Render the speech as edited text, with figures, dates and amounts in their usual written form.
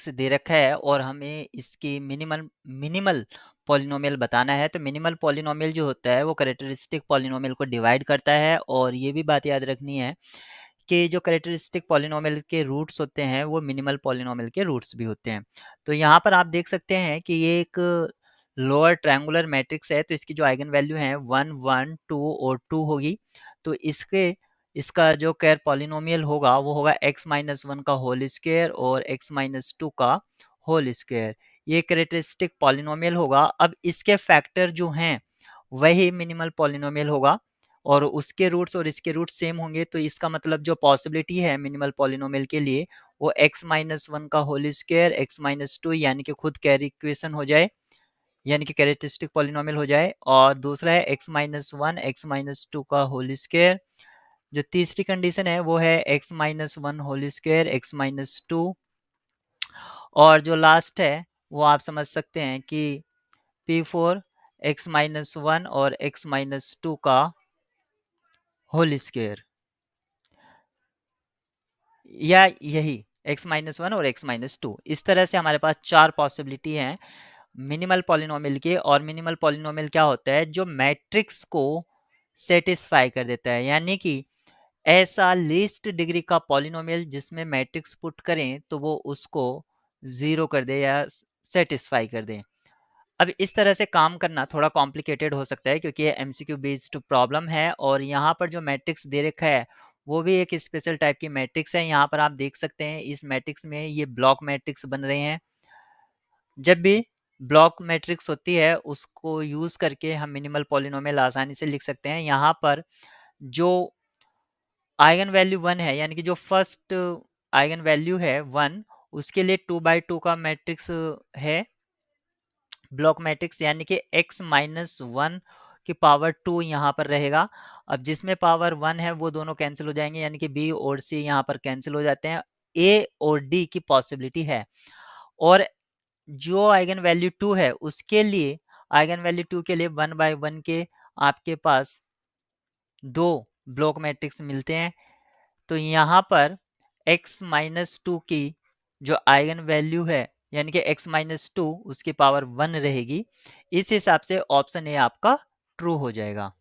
Matrix दे रखा है और हमें इसकी मिनिमल मिनिमल पॉलिनोमियल बताना है। तो मिनिमल पॉलिनोमियल जो होता है वो कैरेक्टरिस्टिक पॉलिनोमियल को डिवाइड करता है, और ये भी बात याद रखनी है कि जो कैरेक्टरिस्टिक पॉलिनोमियल के रूट्स होते हैं वो मिनिमल पॉलिनोमियल के रूट्स भी होते हैं। तो यहाँ पर आप देख सकते हैं कि ये एक लोअर ट्रायंगुलर मैट्रिक्स है, तो इसकी जो आइगन वैल्यू है 1 1 2 और 2 होगी। तो इसका जो कैर पॉलिनोमियल होगा वो होगा x माइनस वन का होल स्क्वायर और x माइनस टू का होल स्क्वायर। ये कैरेक्टरिस्टिक पॉलिनोमियल होगा। अब इसके फैक्टर जो हैं वही मिनिमल पॉलिनोमियल होगा, और उसके रूट्स और इसके रूट्स सेम होंगे। तो इसका मतलब जो पॉसिबिलिटी है मिनिमल पॉलिनोमियल के लिए वो x माइनस वन का whole square x minus two यानी कि खुद कैरी इक्वेशन हो जाए, यानी कि कैरेक्टरिस्टिक पॉलिनोमियल हो जाए, और दूसरा है x minus one x minus two का होल स्क्वायर। जो तीसरी कंडीशन है वो है x minus one whole square x minus two, और जो लास्ट है वो आप समझ सकते हैं कि p4 x माइनस वन और x माइनस टू का होल स्क्वायर, या यही x माइनस वन और x माइनस टू। इस तरह से हमारे पास चार पॉसिबिलिटी हैं मिनिमल पॉलिनोमियल के। और मिनिमल पॉलिनोमियल क्या होता है? जो मैट्रिक्स को सेटिस्फाई कर देता है, यानी कि ऐसा लीस्ट डिग्री का पॉलिनोमियल जिसमें मैट्रिक्स पुट करें तो वो उसको जीरो कर दे या सेटिस्फाई कर दे। अब इस तरह से काम करना थोड़ा कॉम्प्लिकेटेड हो सकता है क्योंकि ये एमसीक्यू बेस्ड प्रॉब्लम है, और यहाँ पर जो मैट्रिक्स दे रखा है वो भी एक स्पेशल टाइप की मैट्रिक्स है। यहाँ पर आप देख सकते हैं इस मैट्रिक्स में ये ब्लॉक मैट्रिक्स बन रहे हैं। जब भी ब्लॉक मैट्रिक्स होती है उसको यूज करके हम मिनिमल पॉलिनोमियल आसानी से लिख सकते हैं। यहाँ पर जो आइगन वैल्यू वन है, यानी कि जो फर्स्ट आइगन वैल्यू है वन, उसके लिए 2 by 2 का मैट्रिक्स है ब्लॉक मैट्रिक्स, यानी कि x माइनस वन की पावर 2 यहाँ पर रहेगा। अब जिसमें पावर 1 है वो दोनों कैंसिल हो जाएंगे, यानी कि b और c यहाँ पर कैंसिल हो जाते हैं। a और d की पॉसिबिलिटी है, और जो आइगन वैल्यू 2 है उसके लिए आइगन वैल्यू 2 के लिए 1 by 1 के आपके पास दो ब्लॉक मैट्रिक्स मिलते हैं। तो यहाँ पर x माइनस टू की जो आइगन वैल्यू है, यानी कि x माइनस टू उसकी पावर 1 रहेगी। इस हिसाब से ऑप्शन ए आपका ट्रू हो जाएगा।